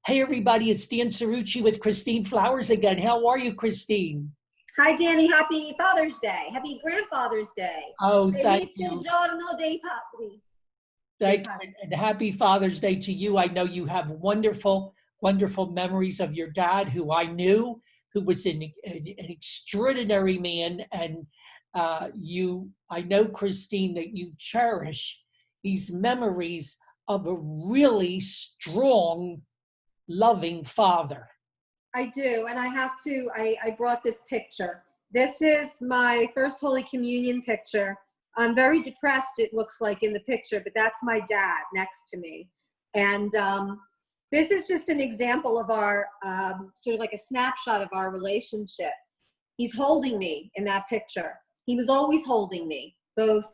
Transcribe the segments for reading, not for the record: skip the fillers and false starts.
Hey, everybody, it's Dan Cirucci with Christine Flowers again. How are you, Christine? Hi, Danny. Happy Father's Day. Happy Grandfather's Day. Oh, thank you. Giorno dei padri. Thank you, and happy Father's Day to you. I know you have wonderful, wonderful memories of your dad, who I knew, who was an extraordinary man. And I know, Christine, that you cherish these memories of a really strong, loving father. I do, and I brought this picture. This is my first Holy Communion picture. I'm very depressed, it looks like, in the picture, but that's my dad next to me. And this is just an example of our, sort of like a snapshot of our relationship. He's holding me in that picture. He was always holding me, both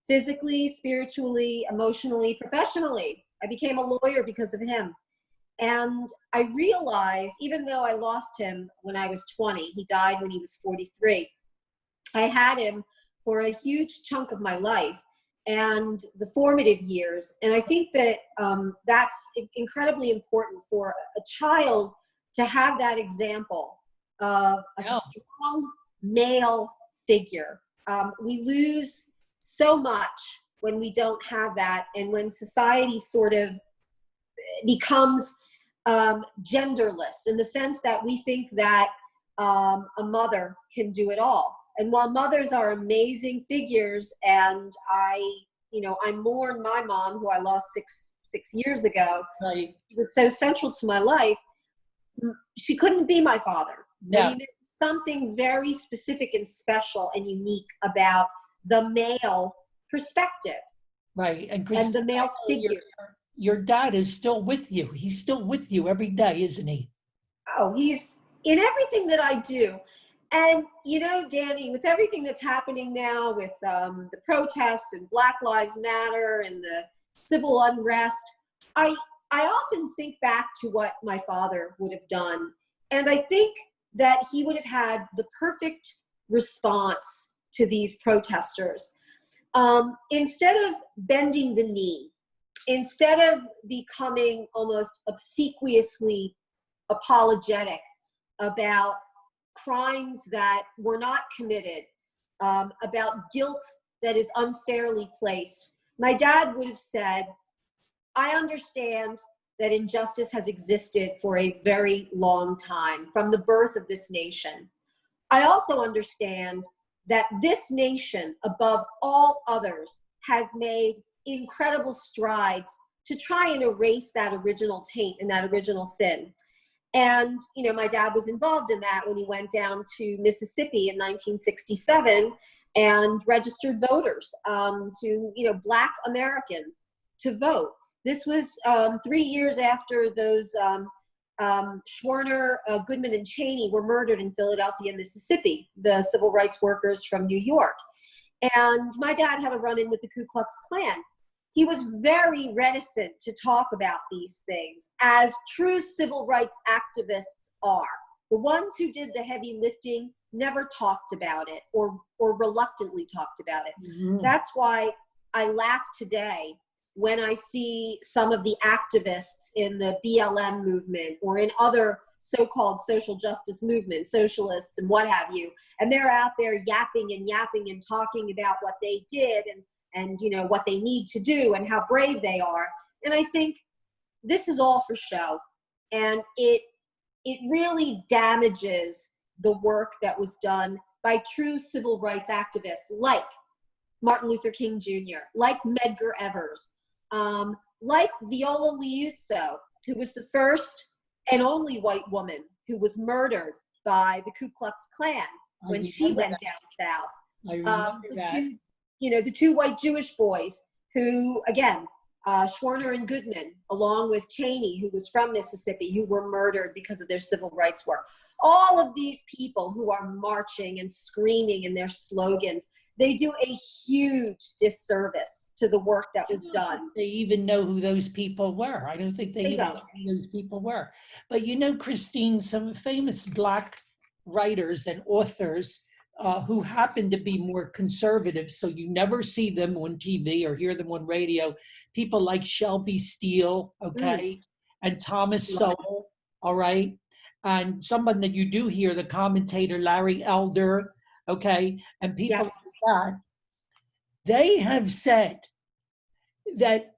physically, spiritually, emotionally, professionally. I became a lawyer because of him. And I realized, even though I lost him when I was 20, he died when he was 43, I had him for a huge chunk of my life and the formative years. And I think that that's incredibly important for a child to have that example of a strong male figure. We lose so much when we don't have that, and when society sort of becomes genderless, in the sense that we think that a mother can do it all. And while mothers are amazing figures, and I mourn my mom, who I lost six years ago. Right. She was so central to my life. She couldn't be my father. No. I mean, there's something very specific and special and unique about the male perspective. Right. And the male figure. Your dad is still with you. He's still with you every day, isn't he? Oh, he's in everything that I do. And, Danny, with everything that's happening now with the protests and Black Lives Matter and the civil unrest, I often think back to what my father would have done. And I think that he would have had the perfect response to these protesters. Instead of bending the knee, instead of becoming almost obsequiously apologetic about crimes that were not committed, about guilt that is unfairly placed, my dad would have said, I understand that injustice has existed for a very long time, from the birth of this nation. I also understand that this nation, above all others, has made incredible strides to try and erase that original taint and that original sin. And, my dad was involved in that when he went down to Mississippi in 1967 and registered voters, to, Black Americans to vote. This was 3 years after those Schwerner, Goodman, and Cheney were murdered in Philadelphia, Mississippi, the civil rights workers from New York. And my dad had a run-in with the Ku Klux Klan. He was very reticent to talk about these things, as true civil rights activists are. The ones who did the heavy lifting never talked about it, or reluctantly talked about it. Mm-hmm. That's why I laugh today when I see some of the activists in the BLM movement or in other so-called social justice movements, socialists and what have you, and they're out there yapping and talking about what they did and what they need to do and how brave they are. And I think this is all for show, and it really damages the work that was done by true civil rights activists like Martin Luther King Jr., like Medgar Evers, like Viola Liuzzo, who was the first and only white woman who was murdered by the Ku Klux Klan when she went down south. I remember that. The two white Jewish boys who, again, Schwerner and Goodman, along with Cheney, who was from Mississippi, who were murdered because of their civil rights work. All of these people who are marching and screaming in their slogans, they do a huge disservice to the work that was done. They even know who those people were. I don't think they even know who those people were. But Christine, some famous Black writers and authors who happen to be more conservative, so you never see them on TV or hear them on radio. People like Shelby Steele, and Thomas Sowell, all right? And someone that you do hear, the commentator Larry Elder, okay? And people Yes. like that, they have said that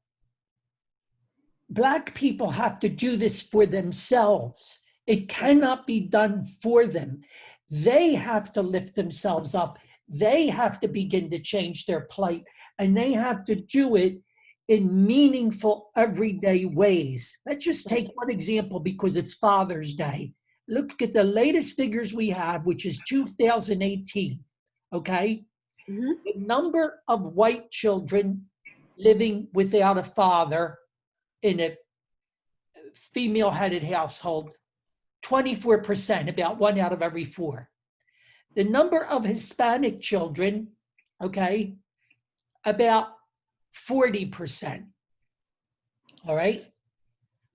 Black people have to do this for themselves. It cannot be done for them. They have to lift themselves up. They have to begin to change their plight, and they have to do it in meaningful, everyday ways. Let's just take one example because it's Father's Day. Look at the latest figures we have, which is 2018, okay? Mm-hmm. The number of white children living without a father in a female-headed household, 24%, about 1 out of every 4. The number of Hispanic children, okay, about 40%. All right.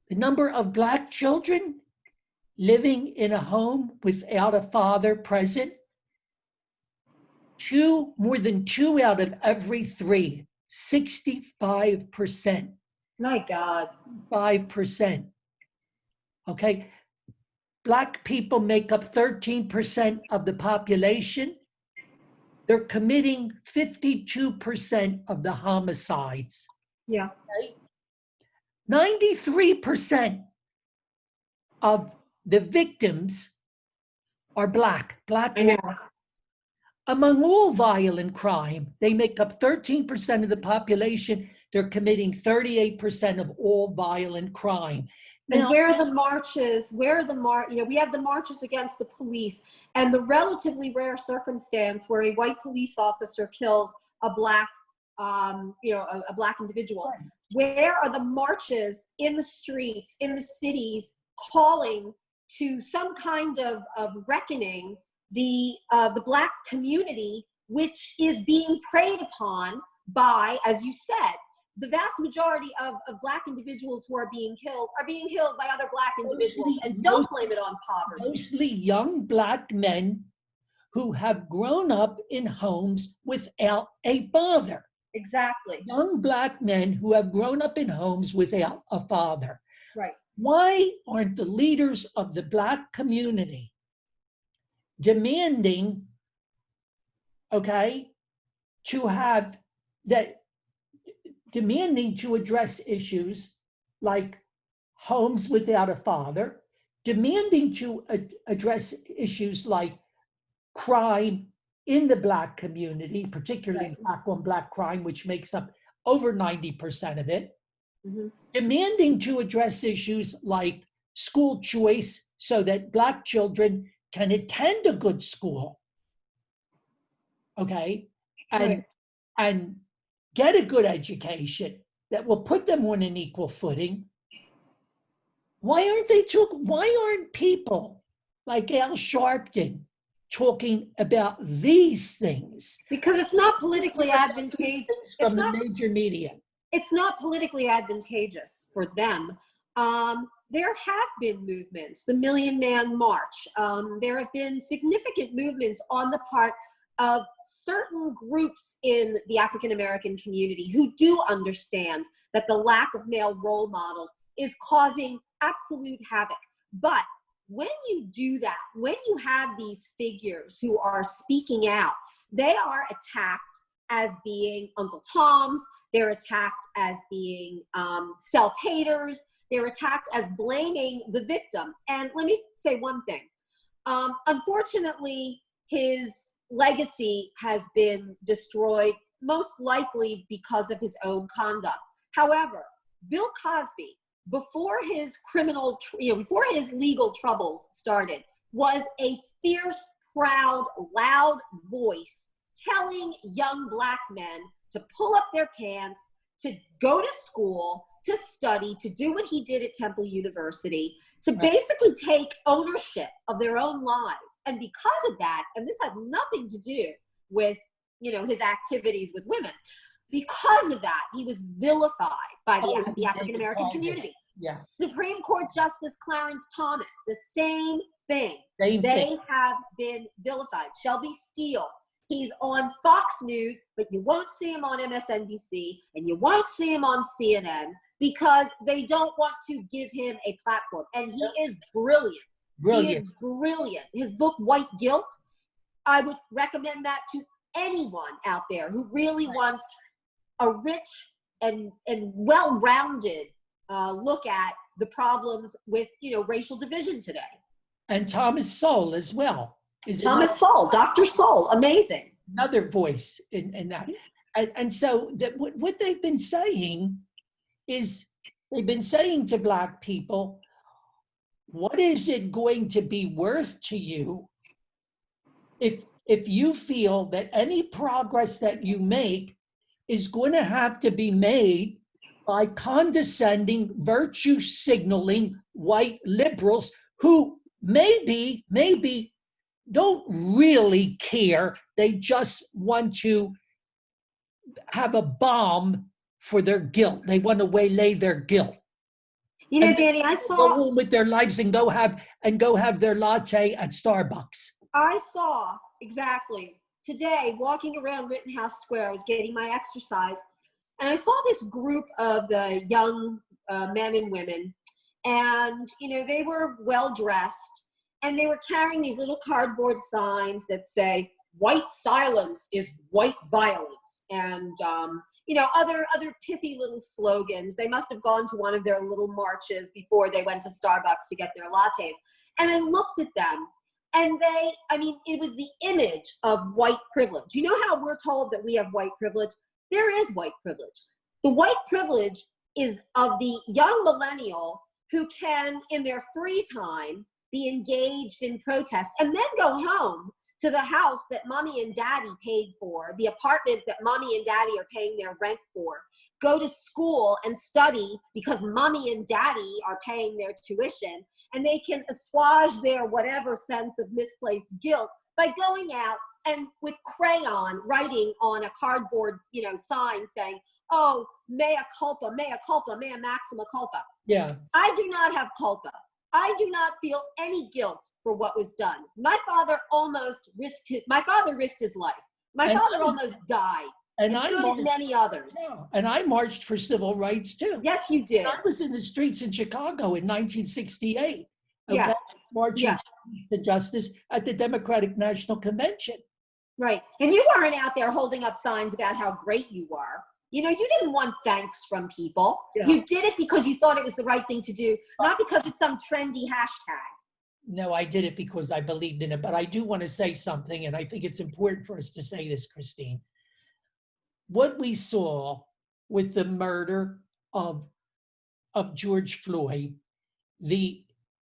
The number of Black children living in a home without a father present, more than 2 out of every 3, 65%. My God. 5%. Okay. Black people make up 13% of the population. They're committing 52% of the homicides. Yeah. Okay? 93% of the victims are Black. I know. Among all violent crime, they make up 13% of the population. They're committing 38% of all violent crime. And Now, where are the marches? Where are the we have the marches against the police, and the relatively rare circumstance where a white police officer kills a Black, a Black individual. Where are the marches in the streets, in the cities, calling to some kind of reckoning the Black community, which is being preyed upon by, as you said, the vast majority of Black individuals who are being killed by other Black individuals, and don't blame it on poverty. Mostly young Black men who have grown up in homes without a father. Exactly. Young Black men who have grown up in homes without a father. Right. Why aren't the leaders of the Black community demanding, okay, to address issues like homes without a father, demanding to address issues like crime in the Black community, particularly Black on Black crime, which makes up over 90% of it, demanding to address issues like school choice so that Black children can attend a good school, okay, and get a good education that will put them on an equal footing. Why aren't people like Al Sharpton talking about these things? Because it's not politically advantageous from the major media. It's not politically advantageous for them. There have been movements, the Million Man March. There have been significant movements on the part of certain groups in the African American community who do understand that the lack of male role models is causing absolute havoc. But when you do that, when you have these figures who are speaking out, they are attacked as being Uncle Toms, they're attacked as being self-haters, they're attacked as blaming the victim. And let me say one thing. Unfortunately, his legacy has been destroyed, most likely because of his own conduct. However, Bill Cosby, before his before his legal troubles started, was a fierce, proud, loud voice telling young Black men to pull up their pants, to go to school, to study, to do what he did at Temple University, to basically take ownership of their own lives. And because of that, and this had nothing to do with, his activities with women, because of that, he was vilified by the African American community. Yeah. Supreme Court Justice Clarence Thomas, the same thing. They have been vilified. Shelby Steele, he's on Fox News, but you won't see him on MSNBC, and you won't see him on CNN. because they don't want to give him a platform. And he is brilliant. He is brilliant. His book, White Guilt, I would recommend that to anyone out there who really wants a rich and well-rounded look at the problems with, racial division today. And Thomas Sowell as well. Thomas Sowell, Dr. Sowell, amazing. Another voice in that. And so what they've been saying is, they've been saying to Black people, what is it going to be worth to you if you feel that any progress that you make is going to have to be made by condescending, virtue signaling white liberals who maybe don't really care. They just want to have a balm for their guilt. They want to waylay their guilt. Danny, I saw go home with their lives and go have their latte at Starbucks. I saw exactly today walking around Rittenhouse Square. I was getting my exercise, and I saw this group of young men and women, and they were well dressed, and they were carrying these little cardboard signs that say, "White silence is white violence," and other pithy little slogans. They must have gone to one of their little marches before they went to Starbucks to get their lattes. And I looked at them, and it was the image of white privilege. You know how we're told that we have white privilege? There is white privilege. The white privilege is of the young millennial who can, in their free time, be engaged in protest and then go home to the house that mommy and daddy paid for, the apartment that mommy and daddy are paying their rent for, go to school and study because mommy and daddy are paying their tuition, and they can assuage their whatever sense of misplaced guilt by going out and with crayon writing on a cardboard, sign saying, "Oh, mea culpa, mea culpa, mea maxima culpa." Yeah. I do not have culpa. I do not feel any guilt for what was done. My father risked his life. My father almost died. And so did many others. Yeah, and I marched for civil rights too. Yes, you did. I was in the streets in Chicago in 1968. Okay, yeah. Marching for justice at the Democratic National Convention. Right. And you weren't out there holding up signs about how great you were. You didn't want thanks from people. Yeah. You did it because you thought it was the right thing to do, not because it's some trendy hashtag. No, I did it because I believed in it. But I do want to say something, and I think it's important for us to say this, Christine. What we saw with the murder of George Floyd, the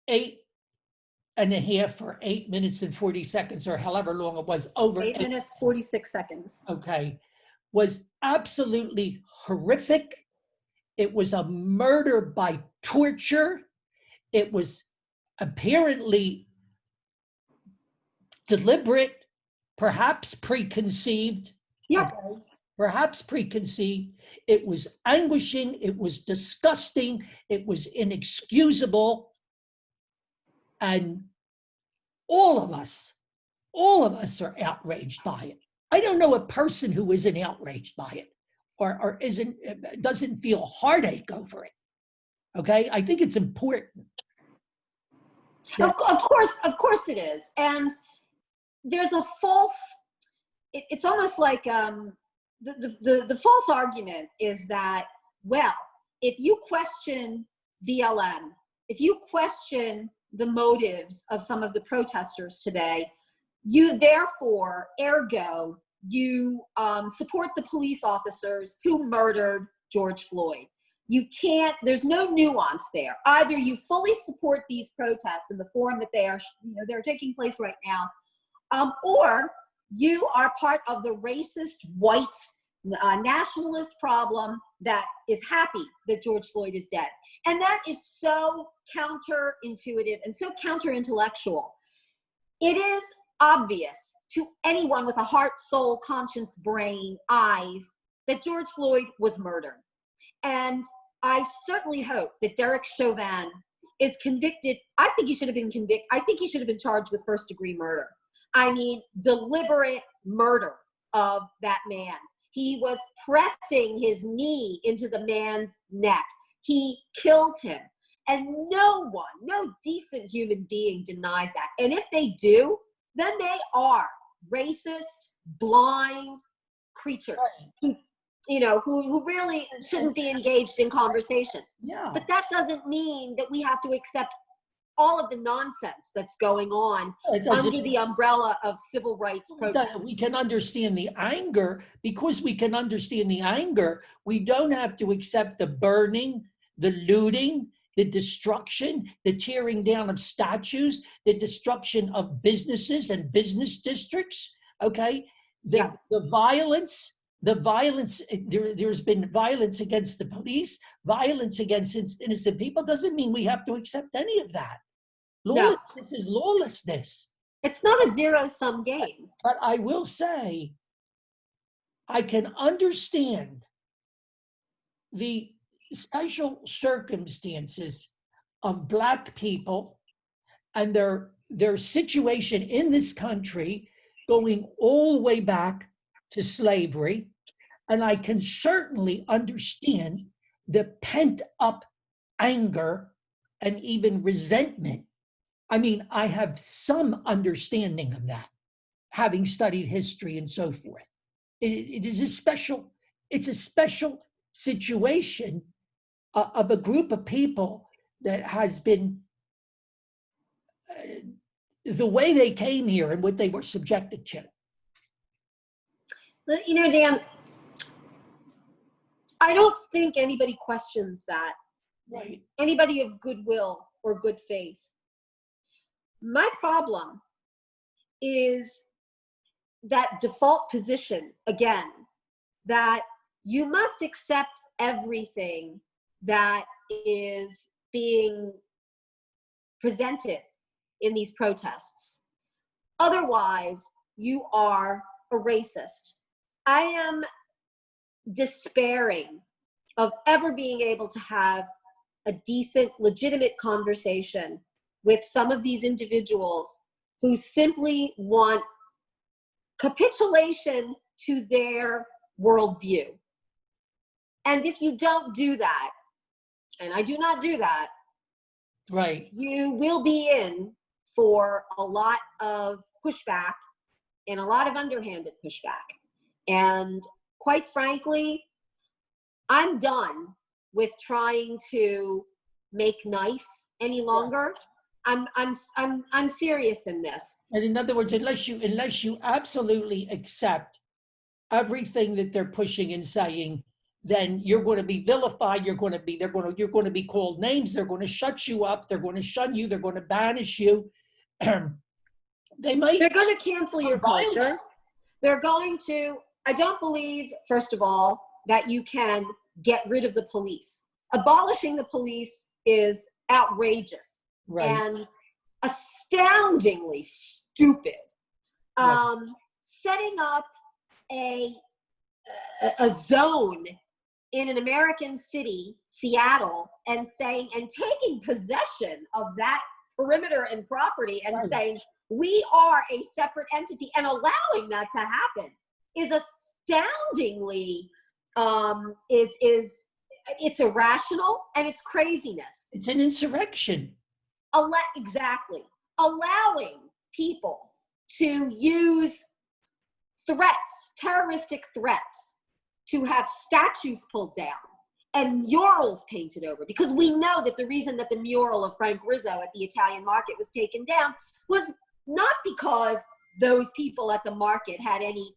8.5 or 8 minutes and 40 seconds, or however long it was, over 8 minutes, 46 seconds. Okay. Was absolutely horrific. It was a murder by torture. It was apparently deliberate, perhaps preconceived. Yeah. Okay? Perhaps preconceived. It was anguishing. It was disgusting. It was inexcusable. And all of us are outraged by it. I don't know a person who isn't outraged by it or doesn't feel heartache over it. Okay, I think it's important. Of course it is. And there's a false, it's almost like the false argument is that, well, if you question BLM, if you question the motives of some of the protesters today, you therefore, ergo, you support the police officers who murdered George Floyd. You can't, there's no nuance there. Either you fully support these protests in the form that they're taking place right now, or you are part of the racist, white, nationalist problem that is happy that George Floyd is dead. And that is so counterintuitive and so counterintellectual. It is obvious to anyone with a heart, soul, conscience, brain, eyes, that George Floyd was murdered. And I certainly hope that Derek Chauvin is convicted. I think he should have been convicted. I think he should have been charged with first-degree murder. I mean, deliberate murder of that man. He was pressing his knee into the man's neck, He killed him. And no one, no decent human being denies that. And if they do, then they are racist, blind creatures who, who really shouldn't be engaged in conversation. Yeah. But that doesn't mean that we have to accept all of the nonsense that's going on under the umbrella of civil rights protests. We can understand the anger. Because we can understand the anger, we don't have to accept the burning, the looting, the destruction, the tearing down of statues, the destruction of businesses and business districts, okay? The violence, there's been violence against the police, violence against innocent people. Doesn't mean we have to accept any of that. This is lawlessness. It's not a zero-sum game. But I will say, I can understand the special circumstances of Black people and their situation in this country going all the way back to slavery. And I can certainly understand the pent-up anger and even resentment. I mean, I have some understanding of that, having studied history and so forth. It's a special situation of a group of people that has been the way they came here and what they were subjected to. Dan, I don't think anybody questions that. Right. Anybody of goodwill or good faith. My problem is that default position, again, that you must accept everything that is being presented in these protests. Otherwise, you are a racist. I am despairing of ever being able to have a decent, legitimate conversation with some of these individuals who simply want capitulation to their worldview. And if you don't do that, and I do not do that, right, you will be in for a lot of pushback and a lot of underhanded pushback. And quite frankly, I'm done with trying to make nice any longer. I'm serious in this. And in other words, unless you absolutely accept everything that they're pushing and saying, then you're going to be vilified. You're going to be called names. They're going to shut you up. They're going to shun you. They're going to banish you. They're going to cancel your culture. They're going to. I don't believe, first of all, that you can get rid of the police. Abolishing the police is outrageous. Right. And astoundingly stupid. Right. Setting up a zone in an American city, Seattle, and taking possession of that perimeter and property and saying, we are a separate entity, and allowing that to happen is astoundingly, it's irrational and it's craziness. It's an insurrection. Exactly. Allowing people to use threats, terroristic threats, to have statues pulled down and murals painted over. Because we know that the reason that the mural of Frank Rizzo at the Italian market was taken down was not because those people at the market had any,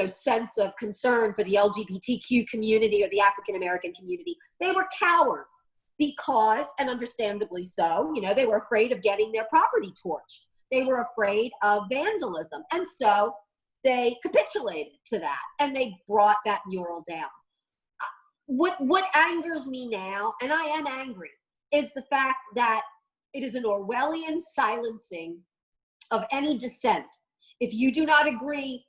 sense of concern for the LGBTQ community or the African American community. They were cowards. Because, and understandably so, they were afraid of getting their property torched. They were afraid of vandalism. And so they capitulated to that and they brought that mural down. What angers me now, and I am angry, is the fact that it is an Orwellian silencing of any dissent. If you do not agree,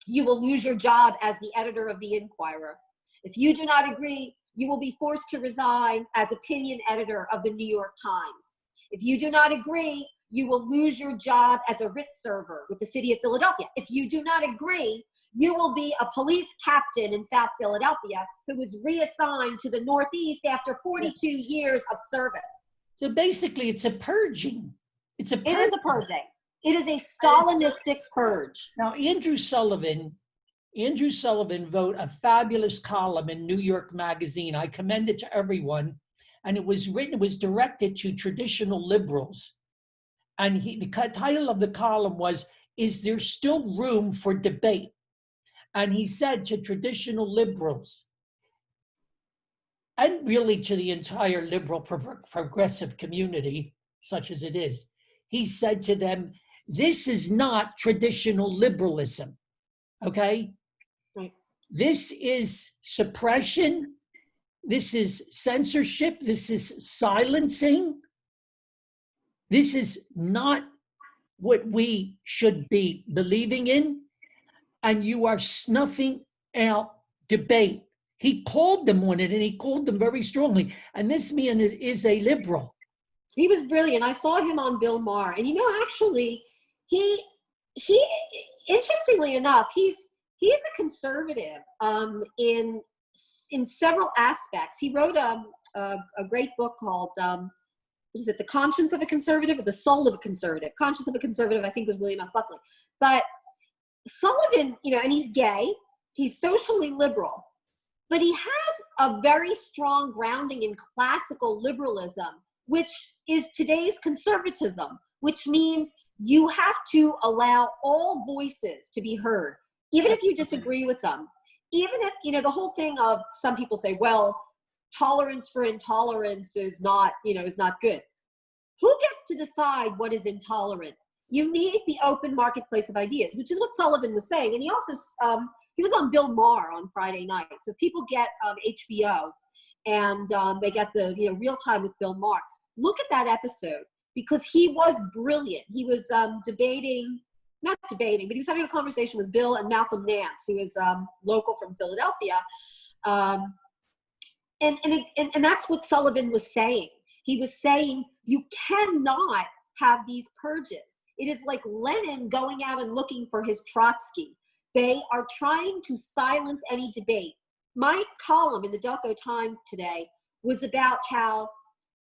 you will lose your job as the editor of the Inquirer. If you do not agree, you will be forced to resign as opinion editor of the New York Times. If you do not agree, you will lose your job as a Ritz server with the city of Philadelphia. If you do not agree, you will be a police captain in South Philadelphia who was reassigned to the Northeast after 42 years of service. So basically, it's a purging. It's a purging. It is a purging. It is a Stalinistic purge. Now, Andrew Sullivan wrote a fabulous column in New York Magazine. I commend it to everyone. And it was directed to traditional liberals. And the title of the column was, "Is There Still Room for Debate?" And he said to traditional liberals, and really to the entire liberal progressive community, such as it is, he said to them, this is not traditional liberalism, okay? Right. This is suppression, this is censorship, this is silencing. This is not what we should be believing in, and you are snuffing out debate. He called them on it, and he called them very strongly. And this man is a liberal. He was brilliant. I saw him on Bill Maher, and actually, he interestingly enough, he's a conservative in several aspects. He wrote a great book called what is it, The Conscience of a Conservative or The Soul of a Conservative? Conscience of a Conservative, I think, was William F. Buckley. But Sullivan, and he's gay, he's socially liberal, but he has a very strong grounding in classical liberalism, which is today's conservatism, which means you have to allow all voices to be heard, even if you disagree with them. Even if, the whole thing of some people say, well, tolerance for intolerance is not good. Who gets to decide what is intolerant? You need the open marketplace of ideas, which is what Sullivan was saying. And he also, he was on Bill Maher on Friday night. So people get HBO and they get the, Real Time with Bill Maher. Look at that episode because he was brilliant. He was not debating, but he was having a conversation with Bill and Malcolm Nance, who is local from Philadelphia. And that's what Sullivan was saying. He was saying you cannot have these purges. It is like Lenin going out and looking for his Trotsky. They are trying to silence any debate. My column in the Delco Times today was about how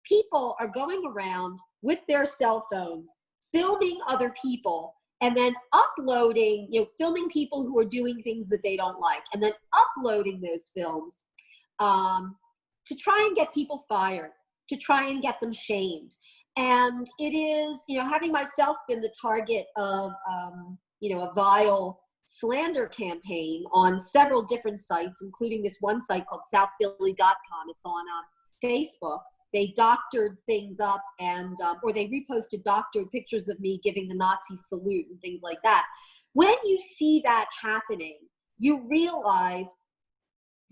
people are going around with their cell phones, filming other people, and then uploading, filming people who are doing things that they don't like, and then uploading those films to try and get people fired, to try and get them shamed. And it is, having myself been the target of, a vile slander campaign on several different sites, including this one site called southphilly.com. It's on Facebook. They doctored things up and, or they reposted doctored pictures of me giving the Nazi salute and things like that. When you see that happening, you realize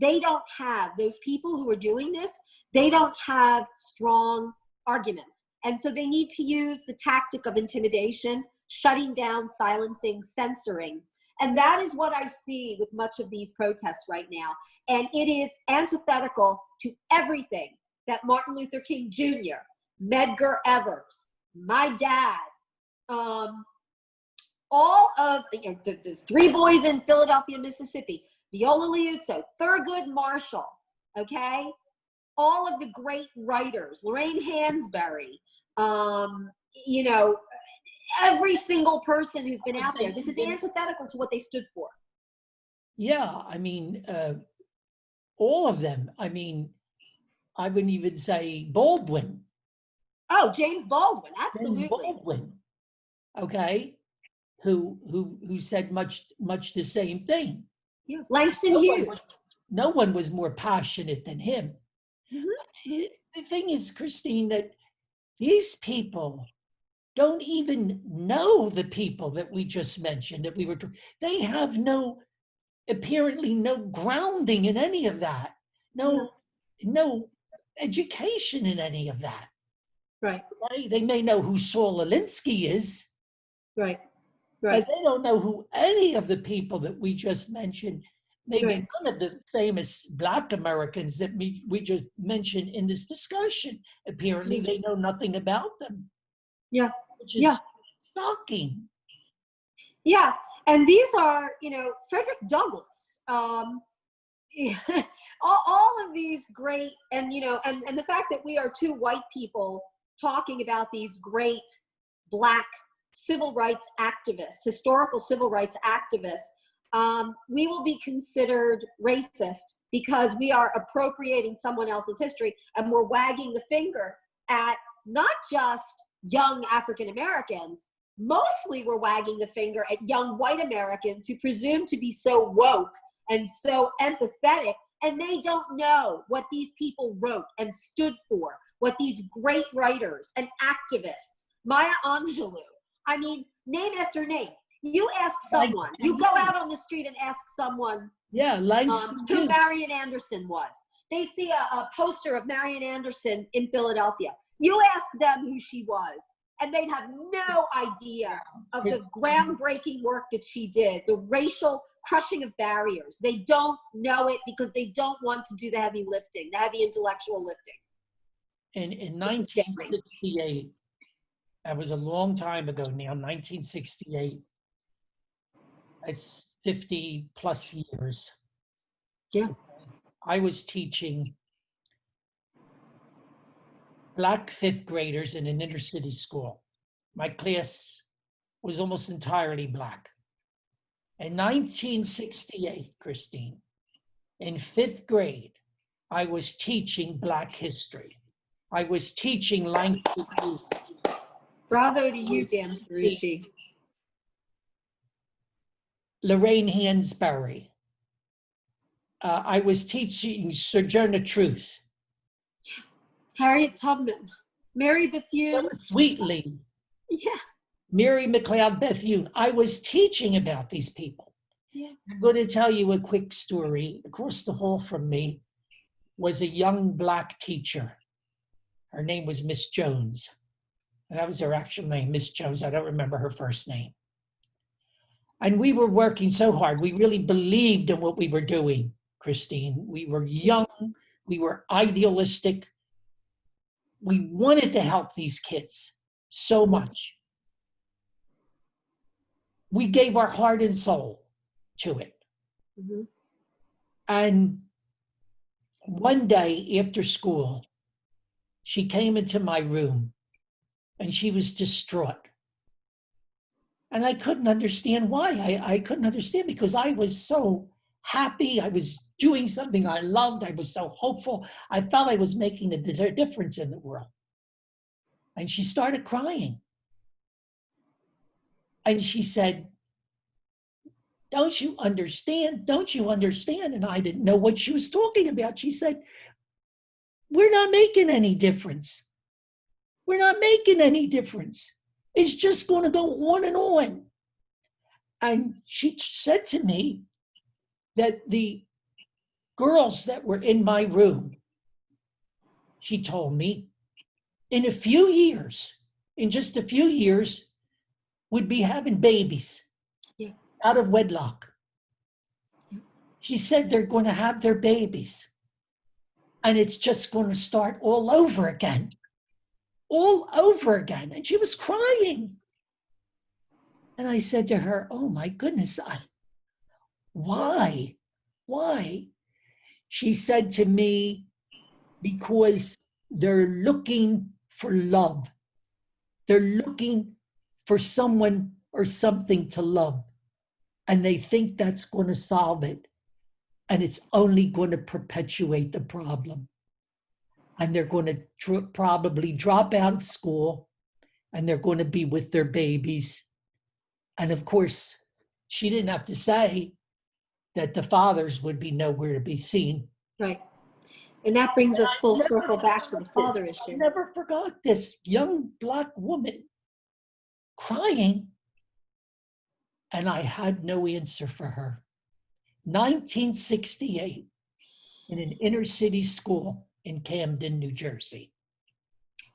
those people who are doing this, they don't have strong arguments. And so they need to use the tactic of intimidation, shutting down, silencing, censoring. And that is what I see with much of these protests right now. And it is antithetical to everything that Martin Luther King Jr., Medgar Evers, my dad, all of the three boys in Philadelphia, Mississippi, Viola Liuzzo, Thurgood Marshall, okay? All of the great writers, Lorraine Hansberry, every single person who's been out there. This is antithetical to what they stood for. Yeah, all of them. I wouldn't even say Baldwin. Oh, James Baldwin, absolutely. James Baldwin, okay, who said much the same thing. Yeah, Langston Hughes. No one was more passionate than him. Mm-hmm. The thing is, Christine, that these people don't even know the people that we just mentioned, they have apparently no grounding in any of that. No education in any of that. Right. They may know who Saul Alinsky is. Right. But they don't know who any of the people that we just mentioned, maybe none of the famous Black Americans that we just mentioned in this discussion. Apparently they know nothing about them. Yeah. which is shocking. Yeah. And these are, Frederick Douglass, all of these great, and the fact that we are two white people talking about these great Black civil rights activists, historical civil rights activists, we will be considered racist because we are appropriating someone else's history, and we're wagging the finger at not just young African Americans. Mostly we're wagging the finger at young white Americans who presume to be so woke and so empathetic, and they don't know what these people wrote and stood for, what these great writers and activists, Maya Angelou, I mean, name after name. You ask someone, you go out on the street and ask someone who Marian Anderson was. They see a poster of Marian Anderson in Philadelphia. You ask them who she was, and they'd have no idea of the groundbreaking work that she did, the racial crushing of barriers. They don't know it because they don't want to do the heavy lifting, the heavy intellectual lifting. In 1968, that was a long time ago now, 1968. It's 50 plus years. Yeah. I was teaching Black fifth graders in an inner city school. My class was almost entirely Black. In 1968, Christine, in fifth grade, I was teaching Black history. I was teaching language. Bravo to you, Dan Cirucci. Lorraine Hansberry. I was teaching Sojourner Truth. Harriet Tubman. Mary Bethune. Sweetly. Yeah. Mary McLeod Bethune. I was teaching about these people. Yeah. I'm going to tell you a quick story. Across the hall from me was a young Black teacher. Her name was Miss Jones. And that was her actual name, Miss Jones. I don't remember her first name. And we were working so hard. We really believed in what we were doing, Christine. We were young. We were idealistic. We wanted to help these kids so much. We gave our heart and soul to it. Mm-hmm. And one day after school, she came into my room and she was distraught. And I couldn't understand why. I couldn't understand because I was so happy. I was doing something I loved. I was so hopeful. I felt I was making a difference in the world. And she started crying. And she said, "Don't you understand? Don't you understand?" And I didn't know what she was talking about. She said, "We're not making any difference. We're not making any difference. It's just going to go on and on." And she said to me that the girls that were in my room, she told me, in just a few years, would be having babies out of wedlock. She said they're going to have their babies. And it's just going to start all over again. All over again. And she was crying. And I said to her, "Oh my goodness, why? Why?" She said to me, "Because they're looking for love. They're looking for someone or something to love. And they think that's going to solve it. And it's only going to perpetuate the problem. And they're going to probably drop out of school and they're going to be with their babies." And of course, she didn't have to say that the fathers would be nowhere to be seen. Right. And that brings us full circle back to the father issue. I never forgot this young Black woman crying, and I had no answer for her. 1968, in an inner city school in Camden, New Jersey.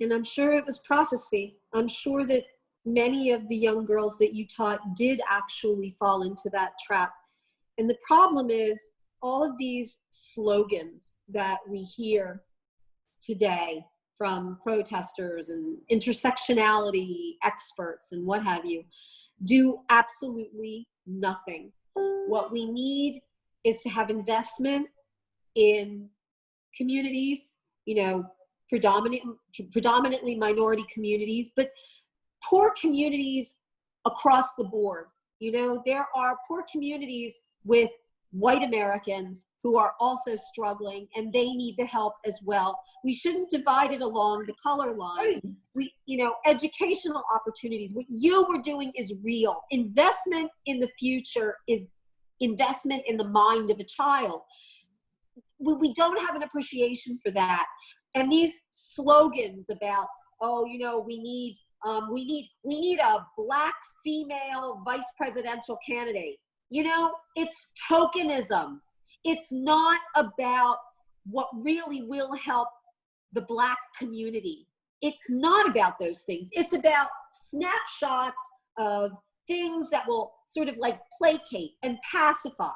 And I'm sure it was prophecy. I'm sure that many of the young girls that you taught did actually fall into that trap. And the problem is all of these slogans that we hear today from protesters and intersectionality experts and what have you, do absolutely nothing. What we need is to have investment in communities, you know, predominantly minority communities, but poor communities across the board. You know, there are poor communities with white Americans who are also struggling, and they need the help as well. We shouldn't divide it along the color line. We, you know, educational opportunities. What you were doing is real. Investment in the future is investment in the mind of a child. We don't have an appreciation for that. And these slogans about, oh, you know, we need a Black female vice presidential candidate. You know, it's tokenism. It's not about what really will help the Black community. It's not about those things. It's about snapshots of things that will sort of like placate and pacify.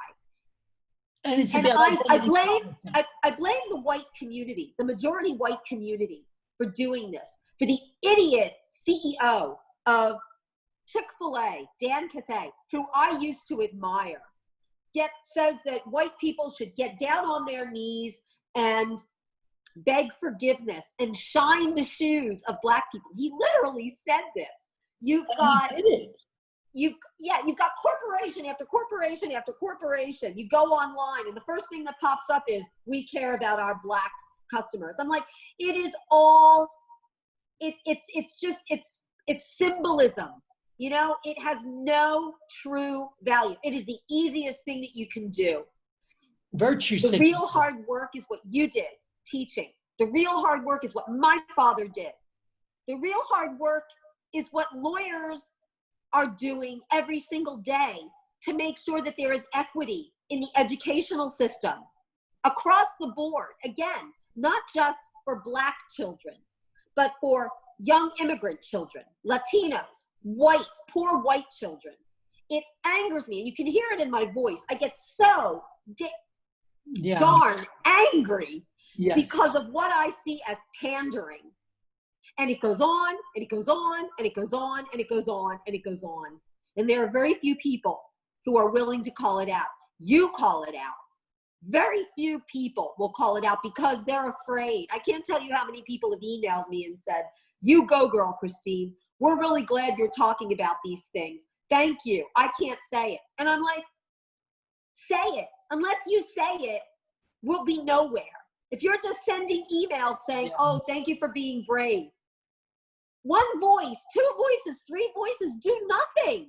And it's And about I blame the white community, the majority white community, for doing this. For the idiot CEO of Chick-fil-A, Dan Cirucci, who I used to admire, says that white people should get down on their knees and beg forgiveness and shine the shoes of Black people. He literally said this. You've got corporation after corporation after corporation. You go online and the first thing that pops up is, we care about our Black customers. I'm like, it is all, it's symbolism. You know, it has no true value. It is the easiest thing that you can do. Virtue The real hard work is what you did, teaching. The real hard work is what my father did. The real hard work is what lawyers are doing every single day to make sure that there is equity in the educational system across the board. Again, not just for Black children, but for young immigrant children, Latinos, white, poor white children. It angers me, and you can hear it in my voice. I get so darn angry because of what I see as pandering. And it goes on, and it goes on, and it goes on, and it goes on, and it goes on. And there are very few people who are willing to call it out. You call it out. Very few people will call it out because they're afraid. I can't tell you how many people have emailed me and said, you go, girl, Christine. We're really glad you're talking about these things. Thank you. I can't say it. And I'm like, say it. Unless you say it, we'll be nowhere. If you're just sending emails saying, oh, thank you for being brave. One voice, two voices, three voices do nothing.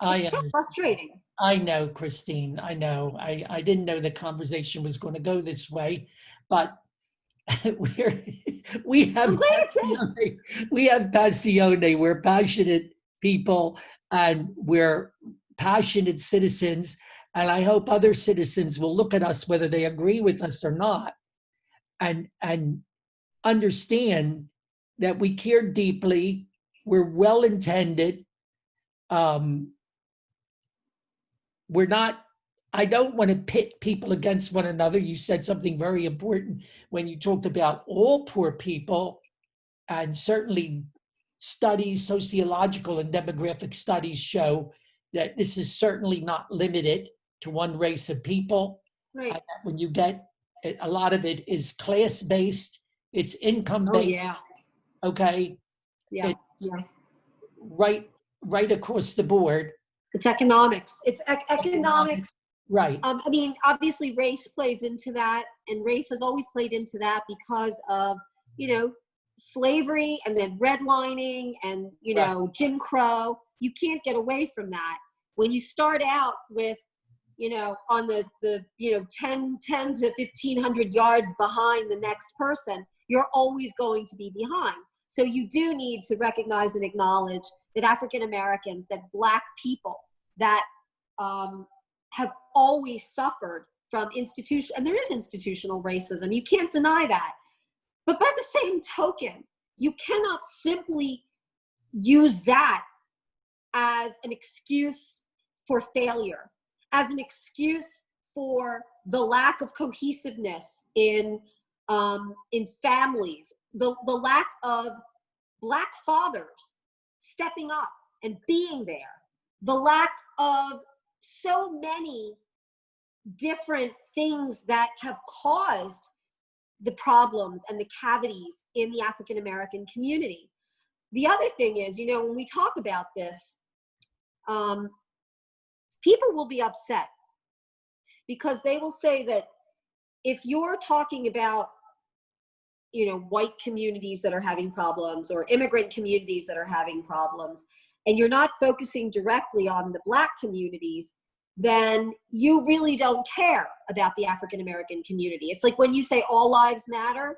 It's so frustrating. I know, Christine. I know. I didn't know the conversation was going to go this way, but we have passione. We're passionate people, and we're passionate citizens. And I hope other citizens will look at us, whether they agree with us or not, and understand that we care deeply. We're well intended. We're not, I don't want to pit people against one another. You said something very important when you talked about all poor people, and certainly studies, sociological and demographic studies show that this is certainly not limited to one race of people. Right. And when you get, a lot of it is class-based, it's income-based. Oh, yeah. Okay. Yeah. Right across the board. It's economics. It's economics. Right. I mean, obviously race plays into that, and race has always played into that because of, you know, slavery and then redlining and, you know, Jim Crow. You can't get away from that. When you start out with, you know, on the 10 to 1,500 yards behind the next person, you're always going to be behind. So you do need to recognize and acknowledge that African Americans, that Black people, that have always suffered from institution, and there is institutional racism. You can't deny that. But by the same token, you cannot simply use that as an excuse for failure, as an excuse for the lack of cohesiveness in in families, the lack of Black fathers stepping up and being there, the lack of so many different things that have caused the problems and the cavities in the African American community. The other thing is, when we talk about this, people will be upset because they will say that if you're talking about, white communities that are having problems or immigrant communities that are having problems, and you're not focusing directly on the Black communities, then you really don't care about the African American community. It's like when you say all lives matter,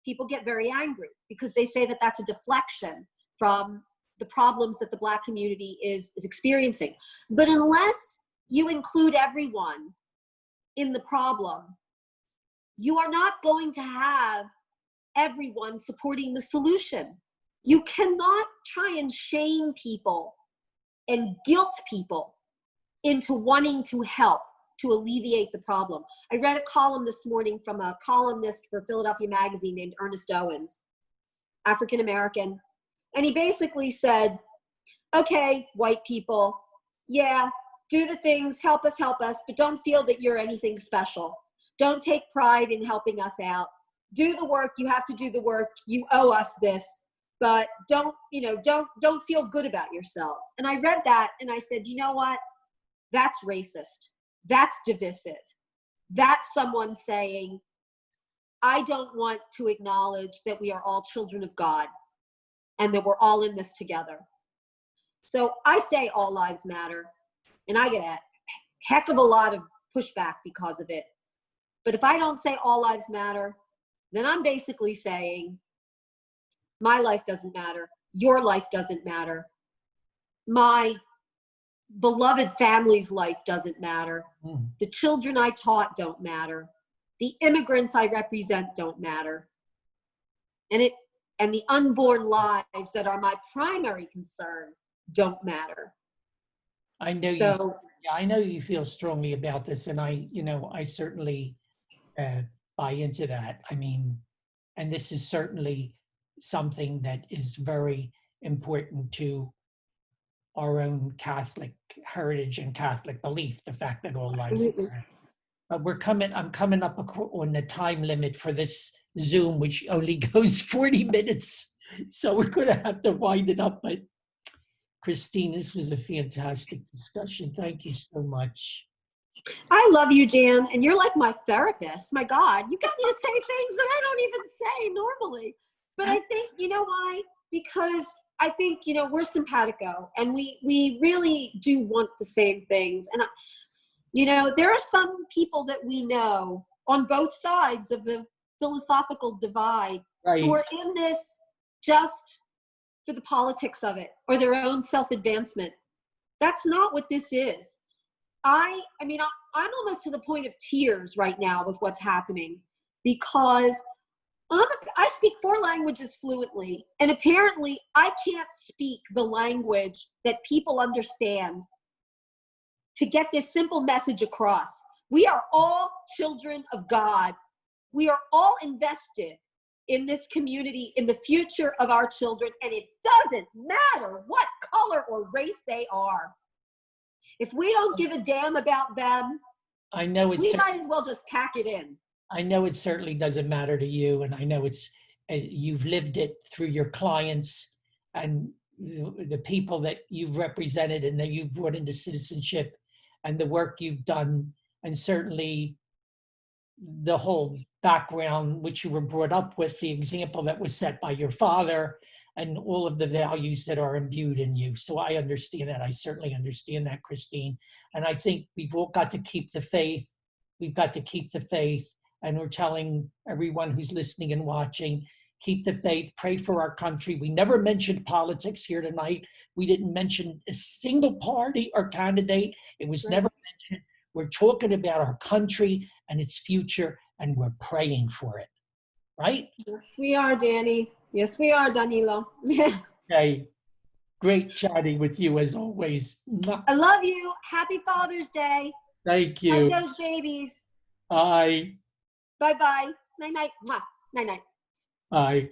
people get very angry because they say that that's a deflection from the problems that the Black community is experiencing. But unless you include everyone in the problem, you are not going to have everyone supporting the solution. You cannot try and shame people and guilt people into wanting to help to alleviate the problem. I read a column this morning from a columnist for Philadelphia Magazine named Ernest Owens, African American, and he basically said, okay, white people, yeah, do the things, help us, but don't feel that you're anything special. Don't take pride in helping us out. Do the work. You have to do the work. You owe us this, but don't feel good about yourselves. And I read that and I said, you know what? That's racist. That's divisive. That's someone saying, I don't want to acknowledge that we are all children of God and that we're all in this together. So I say all lives matter, and I get a heck of a lot of pushback because of it. But if I don't say all lives matter, then I'm basically saying my life doesn't matter. Your life doesn't matter. My beloved family's life doesn't matter. The children I taught don't matter. The immigrants I represent don't matter. And the unborn lives that are my primary concern don't matter. I know I know you feel strongly about this, and I certainly buy into that. I mean, and this is certainly something that is very important to our own Catholic heritage and Catholic belief, the fact that all lives matter. But I'm coming up on the time limit for this Zoom, which only goes 40 minutes. So we're going to have to wind it up. But Christine, this was a fantastic discussion. Thank you so much. I love you, Dan, and you're like my therapist. My God, you got me to say things that I don't even say normally. But I think, you know why? Because I think, we're simpatico, and we really do want the same things. And, there are some people that we know on both sides of the philosophical divide who are in this just for the politics of it or their own self-advancement. That's not what this is. I'm almost to the point of tears right now with what's happening because I speak 4 languages fluently, and apparently I can't speak the language that people understand to get this simple message across. We are all children of God. We are all invested in this community, in the future of our children, and it doesn't matter what color or race they are. If we don't give a damn about them, we might as well just pack it in. I know it certainly doesn't matter to you, and I know you've lived it through your clients and the people that you've represented and that you've brought into citizenship and the work you've done, and certainly the whole background which you were brought up with, the example that was set by your father, and all of the values that are imbued in you. So I understand that. I certainly understand that, Christine. And I think we've all got to keep the faith. We've got to keep the faith. And we're telling everyone who's listening and watching, keep the faith, pray for our country. We never mentioned politics here tonight. We didn't mention a single party or candidate. It was never mentioned. We're talking about our country and its future, and we're praying for it, right? Yes, we are, Danny. Yes, we are, Danilo. Okay. Great chatting with you as always. I love you. Happy Father's Day. Thank you. Hug those babies. Bye. Bye-bye. Night night. Mwah. Night night. Bye.